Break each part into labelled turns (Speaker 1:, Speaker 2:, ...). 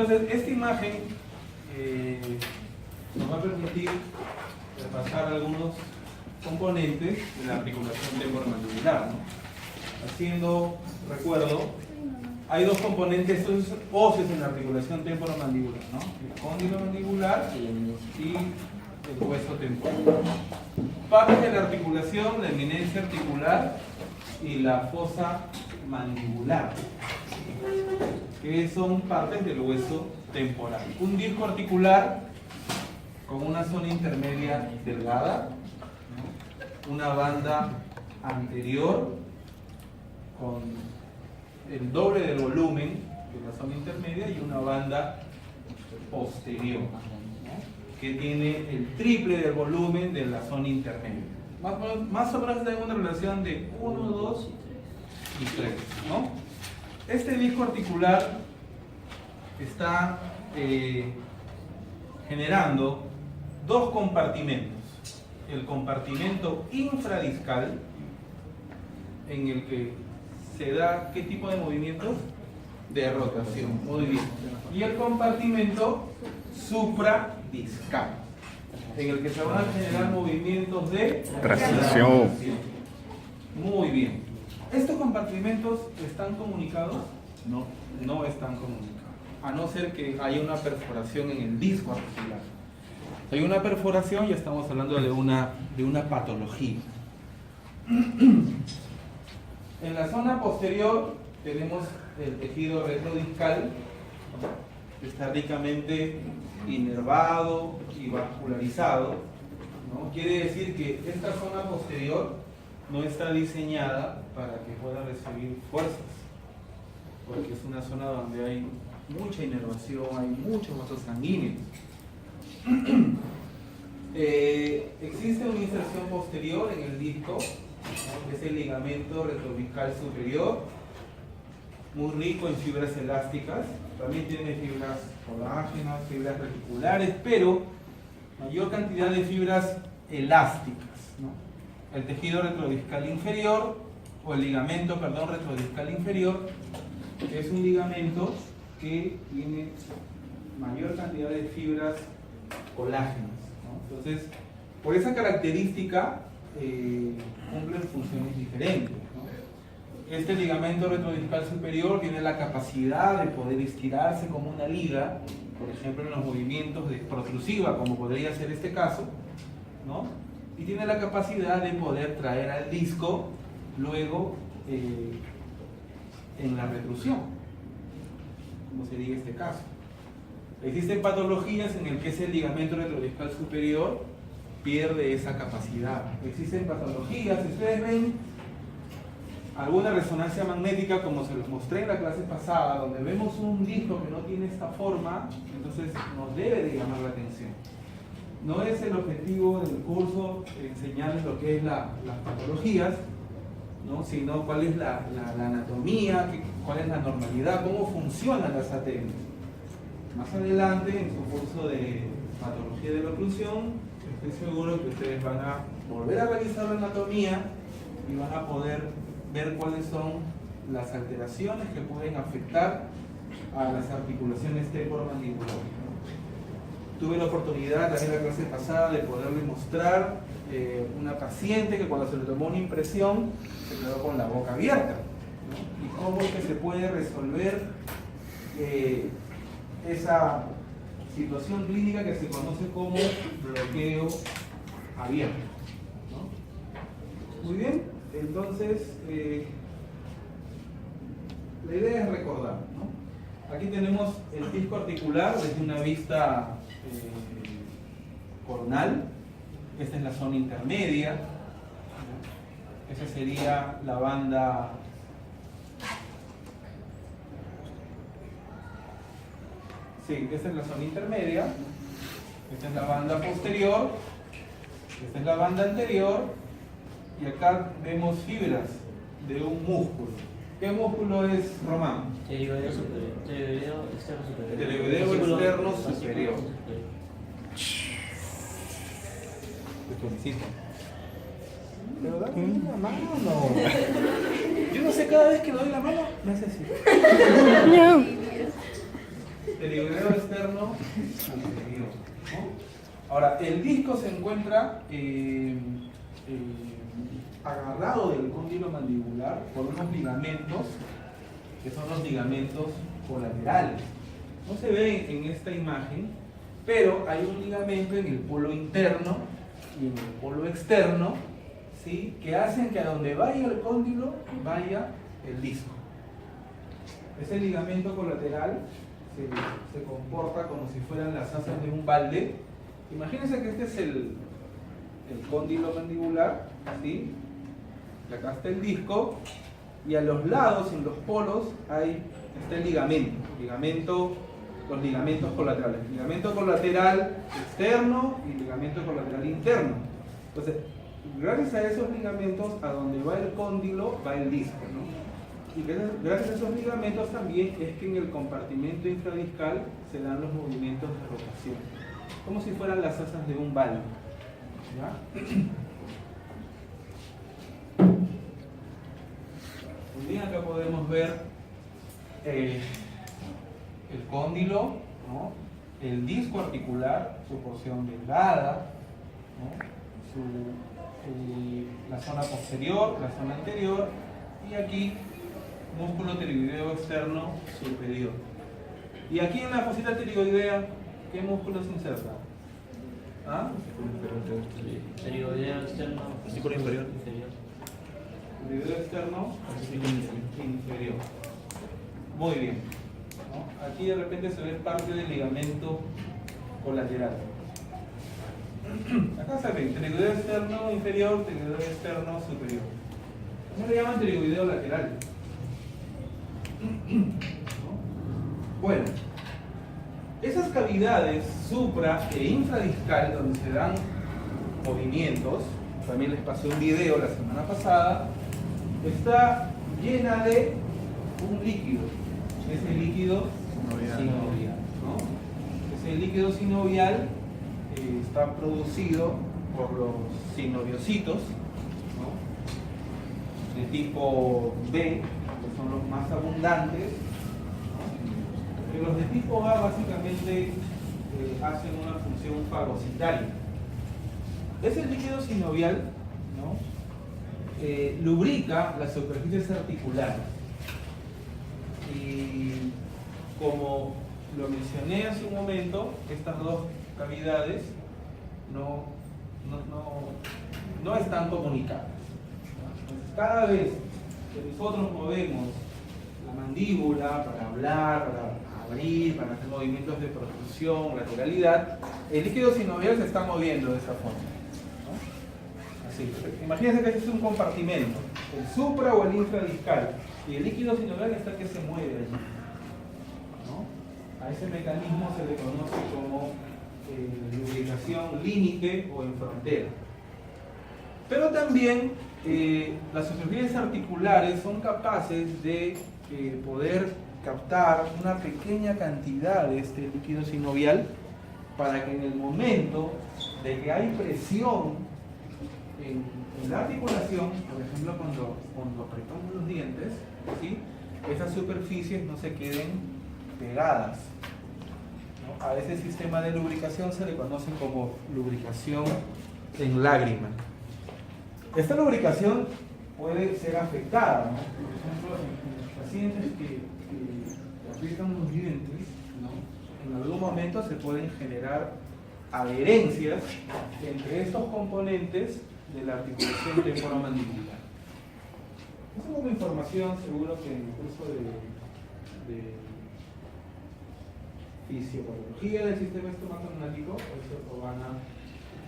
Speaker 1: Entonces, esta imagen nos va a permitir repasar algunos componentes de la articulación temporomandibular, ¿no? Haciendo recuerdo, hay dos componentes óseos en la articulación temporomandibular, ¿no? El cóndilo mandibular y el hueso temporal. Partes de la articulación, la eminencia articular y la fosa mandibular, que son partes del hueso temporal. Un disco articular con una zona intermedia delgada, ¿no? Una banda anterior con el doble del volumen de la zona intermedia y una banda posterior, ¿no? Que tiene el triple del volumen de la zona intermedia. Más o menos tenemos una relación de 1, 2 y 3, ¿no? Este disco articular está generando dos compartimentos. El compartimento infradiscal, en el que se da ¿qué tipo de movimientos? De rotación, muy bien. Y el compartimento supradiscal, en el que se van a generar movimientos de
Speaker 2: traslación.
Speaker 1: Muy bien. ¿Estos compartimentos están comunicados?
Speaker 3: No.
Speaker 1: No están comunicados, a no ser que haya una perforación en el disco articular. Si hay una perforación, ya estamos hablando de una patología. En la zona posterior tenemos el tejido retrodiscal, que está ricamente inervado y vascularizado, ¿no? Quiere decir que esta zona posterior no está diseñada para que pueda recibir fuerzas, porque es una zona donde hay mucha inervación, hay muchos vasos sanguíneos. Existe una inserción posterior en el disco, ¿no? Que es el ligamento retrodiscal superior, muy rico en fibras elásticas, también tiene fibras colágenas, fibras reticulares, pero mayor cantidad de fibras elásticas, ¿no? El tejido retrodiscal inferior, o el ligamento, perdón, retrodiscal inferior, es un ligamento que tiene mayor cantidad de fibras colágenas, ¿no? Entonces, por esa característica, cumplen funciones diferentes, ¿no? Este ligamento retrodiscal superior tiene la capacidad de poder estirarse como una liga, por ejemplo en los movimientos de protrusiva, como podría ser este caso, ¿no? Y tiene la capacidad de poder traer al disco luego en la retrusión, como sería este caso. Existen patologías en las que ese ligamento retrodiscal superior pierde esa capacidad. Existen patologías, si ustedes ven alguna resonancia magnética, como se los mostré en la clase pasada, donde vemos un disco que no tiene esta forma, entonces nos debe de llamar la atención. No es el objetivo del curso enseñarles lo que es las patologías, ¿no? Sino cuál es la anatomía, cuál es la normalidad, cómo funcionan las ATM. Más adelante, en su curso de patología de la oclusión, estoy seguro que ustedes van a volver a revisar la anatomía y van a poder ver cuáles son las alteraciones que pueden afectar a las articulaciones temporomandibulares. Tuve la oportunidad también en la clase pasada de poderles mostrar una paciente que cuando se le tomó una impresión se quedó con la boca abierta, ¿no? Y cómo es que se puede resolver esa situación clínica que se conoce como bloqueo abierto, ¿no? Muy bien, entonces la idea es recordar, ¿no? Aquí tenemos el disco articular desde una vista coronal. Esta es la zona intermedia, ¿no? Esa sería la banda esta es la zona intermedia, esta es la banda posterior, esta es la banda anterior, y acá vemos fibras de un músculo. ¿Qué músculo es, Román?
Speaker 4: Televideo externo superior.
Speaker 1: Televideo externo superior. Te felicito. Pero dame la mano. Yo no sé, cada vez que doy la mano, me hace así. pterigoideo externo superior, ¿no? Ahora, el disco se encuentra agarrado del cóndilo mandibular por unos ligamentos, que son los ligamentos colaterales. No se ve en esta imagen, pero hay un ligamento en el polo interno y en el polo externo, ¿sí?, que hacen que a donde vaya el cóndilo vaya el disco. Ese ligamento colateral se comporta como si fueran las asas de un balde. Imagínense que este es el cóndilo mandibular, ¿sí? Y acá está el disco, y a los lados, en los polos, está el ligamento, los ligamentos colaterales. Ligamento colateral externo y ligamento colateral interno. Entonces, gracias a esos ligamentos, a donde va el cóndilo, va el disco, ¿no? Y gracias a esos ligamentos también es que en el compartimento infradiscal se dan los movimientos de rotación, como si fueran las asas de un balde, ¿ya? Muy bien, acá podemos ver el cóndilo, ¿no?, el disco articular, su porción delgada, ¿no?, la zona posterior, la zona anterior, y aquí músculo pterigoideo externo superior. Y aquí en la fosita pterigoidea, ¿qué músculo se inserta? ¿Ah?
Speaker 4: Pterigoideo externo.
Speaker 2: Fascículo inferior.
Speaker 1: Pterigoideo externo inferior. Muy bien, ¿no? Aquí de repente se ve parte del ligamento colateral. Acá se ve pterigoideo externo inferior, pterigoideo externo superior. ¿Cómo le llaman pterigoideo lateral? ¿No? Bueno, esas cavidades supra e infradiscal donde se dan movimientos, también les pasé un video la semana pasada, está llena de un líquido. Ese líquido sinovial, ¿no? Ese líquido sinovial está producido por los sinoviocitos, ¿no?, de tipo B, que son los más abundantes, ¿no? Los de tipo A básicamente hacen una función fagocitaria. Ese líquido sinovial, ¿no?, lubrica las superficies articulares. Y como lo mencioné hace un momento, estas dos cavidades no están comunicadas. Entonces, cada vez que nosotros movemos la mandíbula para hablar, para abrir, para hacer movimientos de protrusión, lateralidad, el líquido sinovial se está moviendo de esta forma, ¿no? Así. Imagínense que este es un compartimento, el supra o el infradiscal, y el líquido sinovial está que se mueve allí, ¿no? A ese mecanismo se le conoce como lubricación límite o en frontera. Pero también las superficies articulares son capaces de poder captar una pequeña cantidad de este líquido sinovial para que en el momento de que hay presión en la articulación, por ejemplo cuando apretamos los dientes, ¿sí?, esas superficies no se queden pegadas, ¿no? A ese sistema de lubricación se le conoce como lubricación en lágrima. Esta lubricación puede ser afectada, ¿no? Por ejemplo, en los pacientes que aprietan los dientes, ¿no?, en algún momento se pueden generar adherencias entre estos componentes de la articulación temporomandibular. Es una información, seguro que en el curso de fisiopatología del sistema estomatognático eso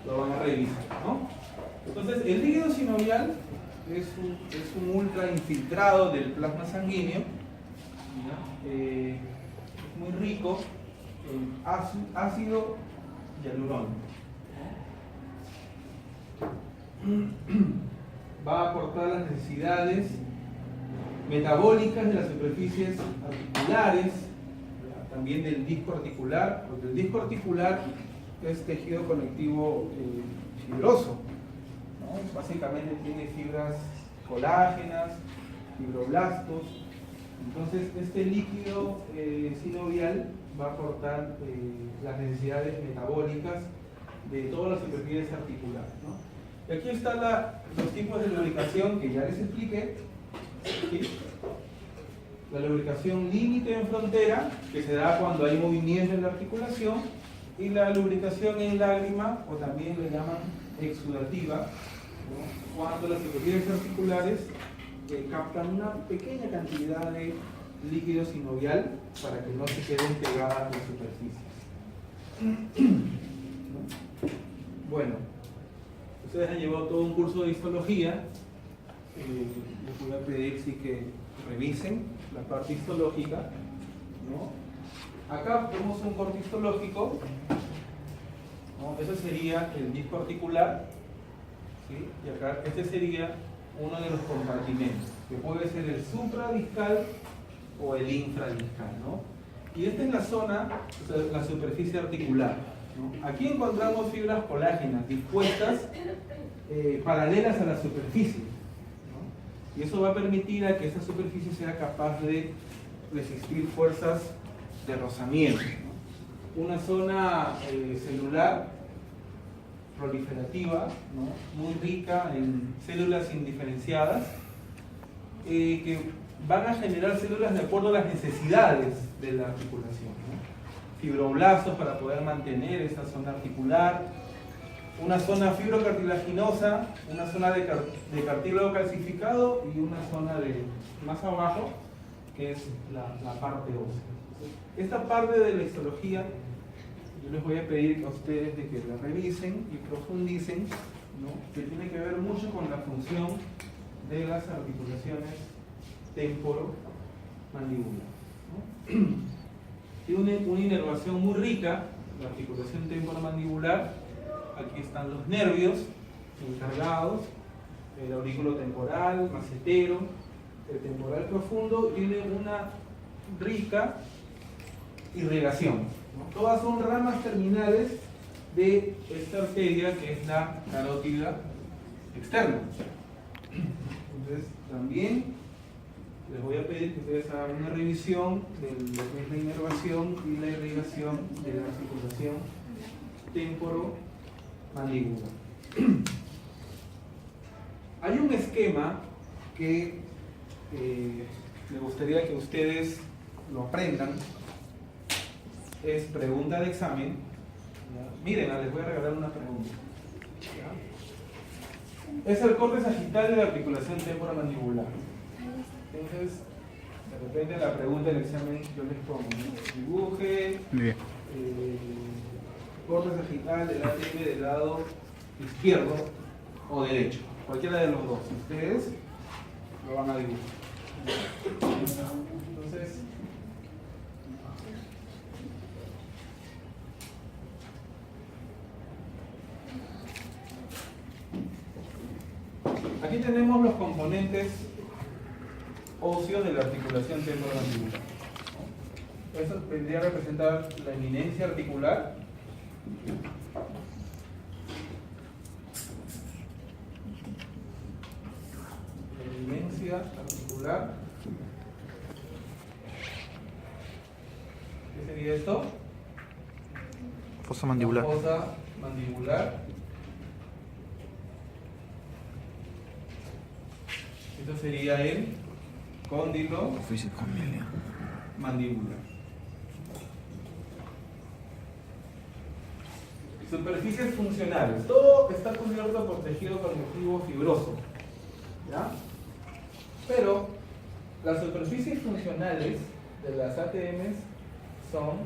Speaker 1: lo van a revisar, ¿no? Entonces, el líquido sinovial es un ultra infiltrado del plasma sanguíneo, ¿no? Es muy rico en ácido hialurónico. Va a aportar las necesidades metabólicas de las superficies articulares, también del disco articular, porque el disco articular es tejido conectivo fibroso, ¿no? Básicamente tiene fibras colágenas, fibroblastos. Entonces este líquido sinovial va a aportar las necesidades metabólicas de todas las superficies articulares, ¿no? Y aquí están los tipos de lubricación que ya les expliqué. ¿Sí? La lubricación límite en frontera, que se da cuando hay movimiento en la articulación, y la lubricación en lágrima, o también le llaman exudativa, ¿no? Cuando las superficies articulares captan una pequeña cantidad de líquido sinovial para que no se queden pegadas las superficies. ¿No? Bueno, ustedes han llevado todo un curso de histología. Les voy a pedir sí que revisen la parte histológica, ¿no? Acá vemos un corte histológico, ¿no? Ese sería el disco articular, ¿sí? Y acá este sería uno de los compartimentos, que puede ser el supradiscal o el infradiscal, ¿no? Y esta es la zona, o sea, la superficie articular, ¿no? Aquí encontramos fibras colágenas dispuestas paralelas a la superficie, ¿no? Y eso va a permitir a que esa superficie sea capaz de resistir fuerzas de rozamiento, ¿no? Una zona celular proliferativa, ¿no? Muy rica en células indiferenciadas que van a generar células de acuerdo a las necesidades de la articulación, ¿no? Fibroblastos para poder mantener esa zona articular, una zona fibrocartilaginosa, una zona de cartílago calcificado y una zona de más abajo que es la parte ósea. Esta parte de la histología yo les voy a pedir a ustedes de que la revisen y profundicen, ¿no? Que tiene que ver mucho con la función de las articulaciones temporo-mandíbula, ¿no? Tiene una inervación muy rica, la articulación temporomandibular. Aquí están los nervios encargados, el aurículo temporal, macetero, el temporal profundo, tiene una rica irrigación, ¿no? Todas son ramas terminales de esta arteria que es la carótida externa. Entonces, también les voy a pedir que ustedes hagan una revisión de lo que es la inervación y la irrigación de la articulación temporo-mandíbula. Hay un esquema que me gustaría que ustedes lo aprendan. Es pregunta de examen. ¿Ya? Miren, les voy a regalar una pregunta. ¿Ya? Es el corte sagital de la articulación temporomandibular. Entonces, de repente la pregunta del examen yo les pongo, ¿no? Dibuje corte sagital del ATM del lado izquierdo o derecho, cualquiera de los dos. Ustedes lo van a dibujar. Entonces, aquí tenemos los componentes óseos de la articulación temporomandibular. Eso vendría a representar la eminencia articular, ¿Qué sería esto?
Speaker 2: Fosa mandibular.
Speaker 1: La fosa mandibular. Esto sería el cóndilo mandibular. Superficies funcionales. Todo está cubierto por tejido conectivo fibroso, ¿ya? Pero las superficies funcionales de las ATMs son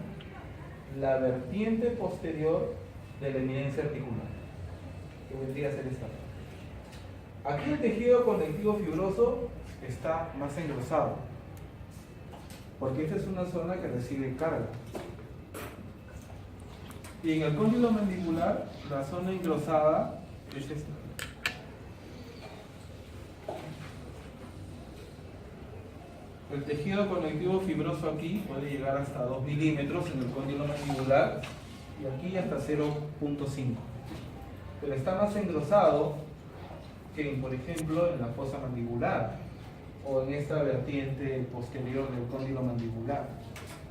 Speaker 1: la vertiente posterior de la eminencia articular, que vendría a ser esta. Aquí el tejido conectivo fibroso está más engrosado, porque esta es una zona que recibe carga. Y en el cóndilo mandibular, la zona engrosada es esta. El tejido conectivo fibroso aquí puede llegar hasta 2 milímetros en el cóndilo mandibular y aquí hasta 0.5. Pero está más engrosado que, por ejemplo, en la fosa mandibular o en esta vertiente posterior del cóndilo mandibular.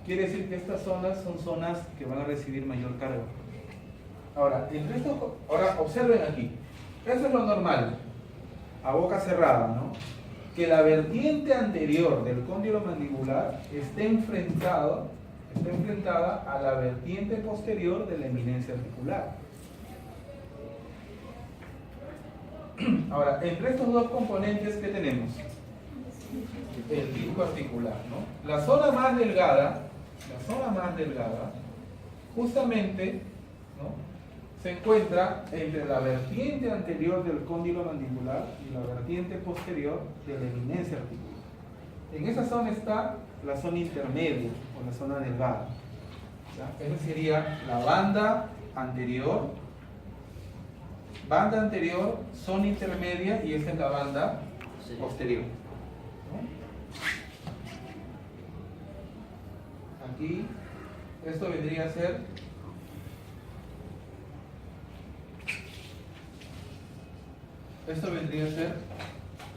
Speaker 1: quiere decir que estas zonas son zonas que van a recibir mayor carga. Ahora, ahora observen aquí, eso es lo normal, a boca cerrada, ¿no? Que la vertiente anterior del cóndilo mandibular esté enfrentada a la vertiente posterior de la eminencia articular. Ahora, entre estos dos componentes, ¿qué tenemos? El disco articular, ¿no? La zona más delgada, justamente, ¿no?, se encuentra entre la vertiente anterior del cóndilo mandibular y la vertiente posterior de la eminencia articular. En esa zona está la zona intermedia o la zona delgada. ¿Ya? Esa sería la banda anterior, zona intermedia, y esta es la banda posterior. ¿No? Aquí, esto vendría a ser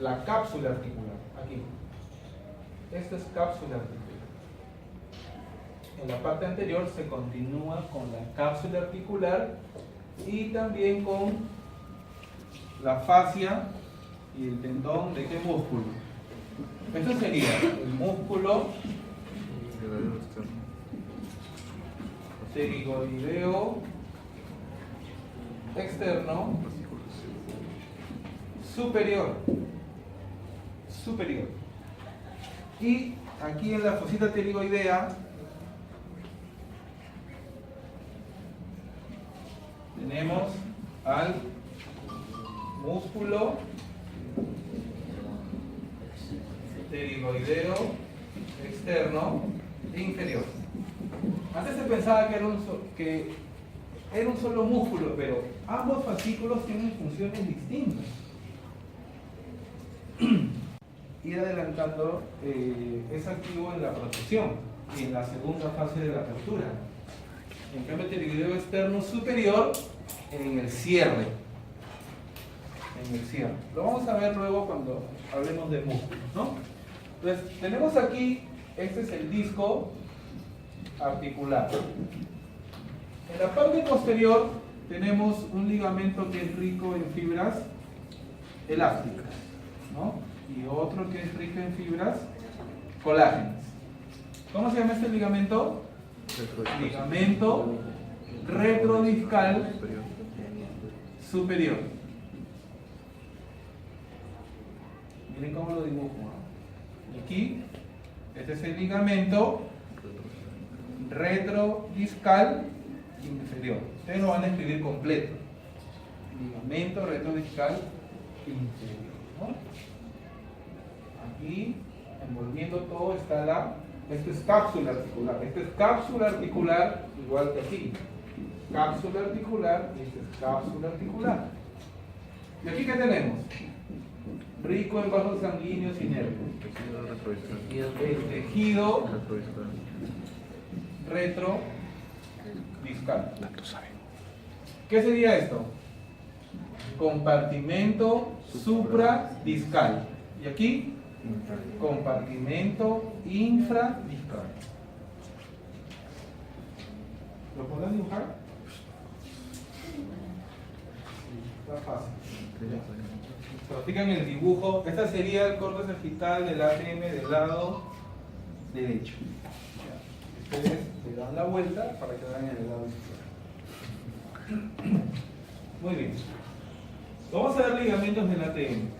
Speaker 1: la cápsula articular. Aquí. Esta es cápsula articular. En la parte anterior se continúa con la cápsula articular y también con la fascia y el tendón de qué músculo. Esto sería el músculo pterigoideo externo superior. Y aquí en la fosita pterigoidea tenemos al músculo pterigoideo externo inferior. Antes se pensaba que era un solo músculo, pero ambos fascículos tienen funciones distintas. Ir adelantando es activo en la protección y en la segunda fase de la apertura. En cambio, el pterigoideo externo superior en el cierre. Lo vamos a ver luego cuando hablemos de músculos, ¿no? Entonces, tenemos aquí, este es el disco articular. En la parte posterior tenemos un ligamento que es rico en fibras elásticas, ¿no? Y otro que es rico en fibras colágenas. ¿Cómo se llama este ligamento? Ligamento retrodiscal superior. Miren cómo lo dibujo, ¿no? Aquí, este es el ligamento retrodiscal inferior. Ustedes lo van a escribir completo. Ligamento retrodiscal inferior, ¿no? Aquí, envolviendo todo, está esto es cápsula articular. Esta es cápsula articular, igual que aquí. Cápsula articular, y esta es cápsula articular. ¿Y aquí qué tenemos? Rico en vasos sanguíneos y nervios. El tejido retrodiscal. ¿Qué sería esto? Compartimento supradiscal. ¿Y aquí? Compartimento infradiscal. ¿Lo podrán dibujar? Está fácil. Practican el dibujo. Esta sería el corte sagital del ATM del lado derecho. Ustedes le dan la vuelta para que vean en el lado izquierdo. Muy bien. Vamos a ver ligamentos del ATM.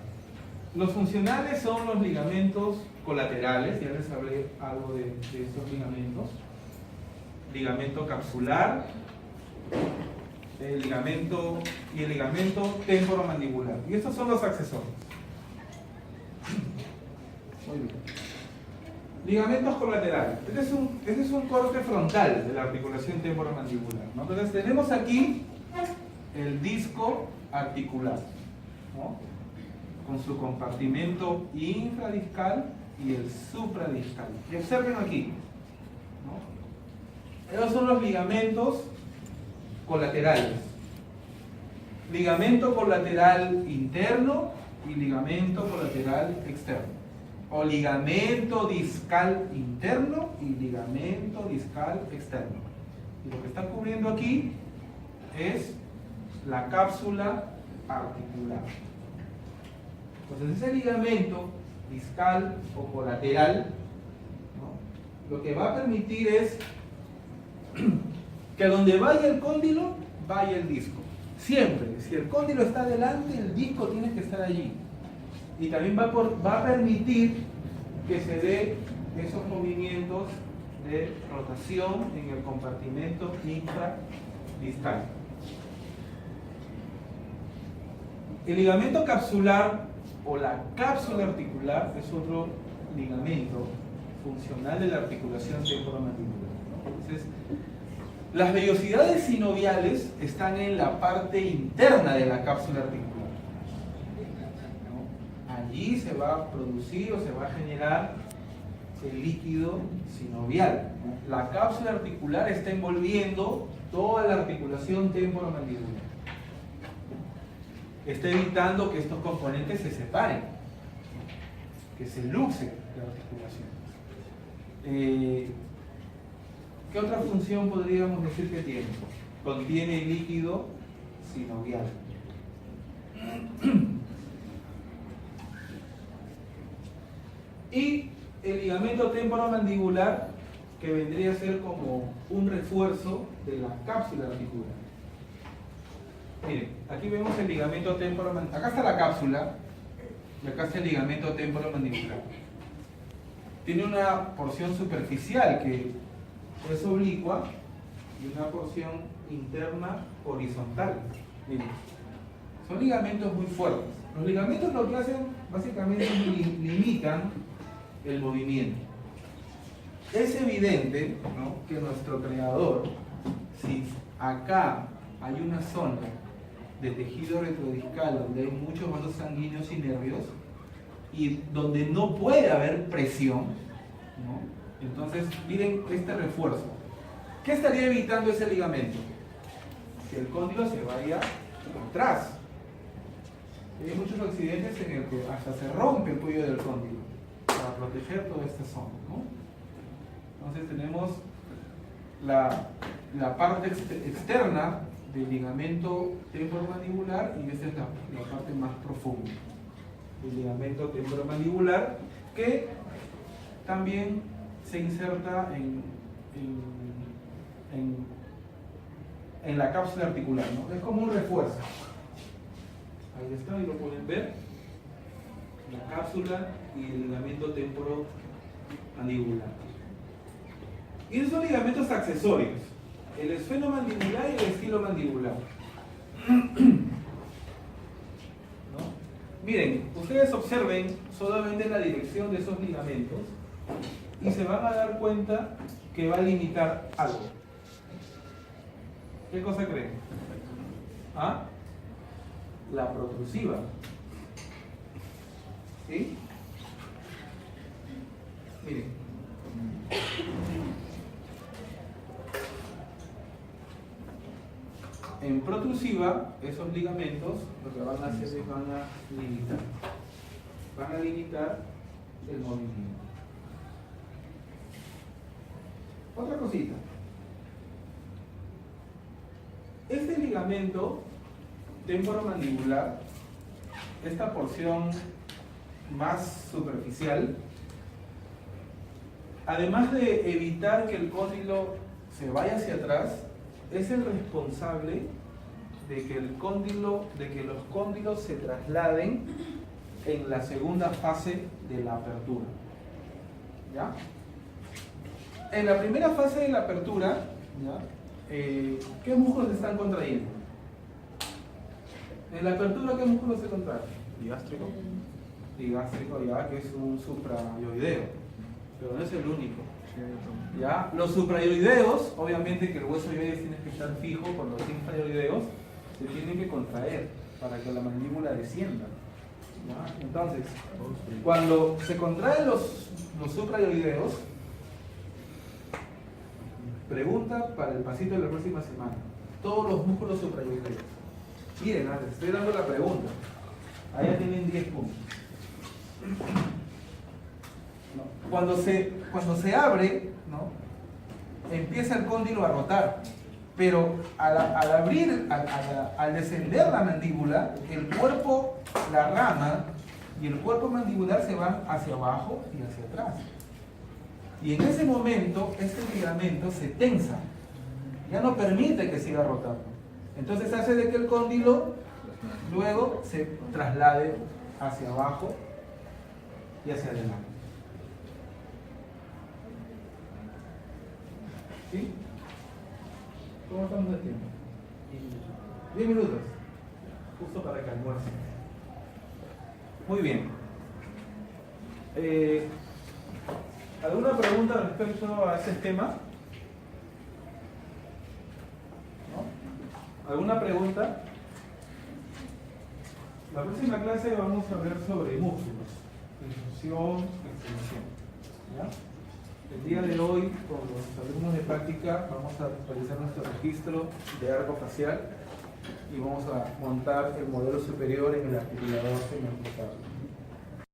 Speaker 1: Los funcionales son los ligamentos colaterales, ya les hablé algo de estos ligamentos. Ligamento capsular, el ligamento temporomandibular. Y estos son los accesorios. Muy bien. Ligamentos colaterales. Este es un corte frontal de la articulación temporomandibular, ¿no? Entonces tenemos aquí el disco articular, ¿no?, con su compartimento infradiscal y el supradiscal. Y observen aquí, ¿no? Esos son los ligamentos colaterales. Ligamento colateral interno y ligamento colateral externo. o ligamento discal interno y ligamento discal externo. Y lo que está cubriendo aquí es la cápsula articular. Entonces ese ligamento discal o colateral, ¿no?, lo que va a permitir es que donde vaya el cóndilo, vaya el disco. Siempre, si el cóndilo está adelante, el disco tiene que estar allí. Y también va a permitir que se dé esos movimientos de rotación en el compartimento infradiscal. El ligamento capsular o la cápsula articular es otro ligamento funcional de la articulación temporomandibular, ¿no? Entonces, las vellosidades sinoviales están en la parte interna de la cápsula articular, ¿no? Allí se va a producir o se va a generar el líquido sinovial, ¿no? La cápsula articular está envolviendo toda la articulación temporomandibular. Está evitando que estos componentes se separen, que se luxe la articulación. ¿Qué otra función podríamos decir que tiene? Contiene líquido sinovial. Y el ligamento temporomandibular, que vendría a ser como un refuerzo de la cápsula articular. Miren, aquí vemos el ligamento temporomandibular. Acá está la cápsula y acá está el ligamento temporomandibular. Tiene una porción superficial que es oblicua y una porción interna horizontal. Miren, son ligamentos muy fuertes. Los ligamentos lo que hacen básicamente limitan el movimiento. Es evidente, ¿no?, que nuestro creador, si acá hay una zona de tejido retrodiscal donde hay muchos vasos sanguíneos y nervios y donde no puede haber presión, ¿no?, entonces miren este refuerzo. ¿Qué estaría evitando ese ligamento? Que el cóndilo se vaya atrás. Hay muchos accidentes en el que hasta se rompe el cuello del cóndilo para proteger toda esta zona, ¿no? Entonces tenemos la parte externa del ligamento temporomandibular y esta es la parte más profunda del ligamento temporomandibular, que también se inserta en la cápsula articular, ¿no? Es como un refuerzo. Ahí está, y lo pueden ver, la cápsula y el ligamento temporomandibular. Y esos son ligamentos accesorios, el esfenomandibular y el estilomandibular. ¿No? Miren, ustedes observen solamente la dirección de esos ligamentos y se van a dar cuenta que va a limitar algo. ¿Qué cosa creen? ¿Ah? La protrusiva. ¿Sí? Miren. En protrusiva, esos ligamentos lo que van a hacer es van a limitar el movimiento. Otra cosita. Este ligamento temporomandibular, esta porción más superficial, además de evitar que el cóndilo se vaya hacia atrás, es el responsable de que los cóndilos se trasladen en la segunda fase de la apertura. ¿Ya? En la primera fase de la apertura, ¿ya?, ¿qué músculos se están contrayendo? En la apertura, ¿qué músculos se contraen?
Speaker 2: Digástrico.
Speaker 1: Digástrico, ya, que es un suprayoideo, pero no es el único. ¿Ya? Los suprayoideos, obviamente que el hueso yoides tiene que estar fijo, por los infrayoideos se tienen que contraer para que la mandíbula descienda. ¿Ya? Entonces, cuando se contraen los suprayoideos, pregunta para el pasito de la próxima semana, todos los músculos suprayoideos. Miren, les estoy dando la pregunta. Allá tienen 10 puntos. Cuando se abre, ¿no? Empieza el cóndilo a rotar, pero al abrir, al descender la mandíbula, el cuerpo, la rama y el cuerpo mandibular se van hacia abajo y hacia atrás. Y en ese momento, este ligamento se tensa, ya no permite que siga rotando. Entonces hace de que el cóndilo luego se traslade hacia abajo y hacia adelante. ¿Sí? ¿Cómo estamos de tiempo? 10 minutos. Justo para que almuercen. Muy bien. ¿Alguna pregunta respecto a ese tema? ¿No? ¿Alguna pregunta? La próxima clase vamos a ver sobre músculos, infusión, extensión. ¿Ya? El día de hoy, con los alumnos de práctica, vamos a realizar nuestro registro de arco facial y vamos a montar el modelo superior en el articulador semiarticulado.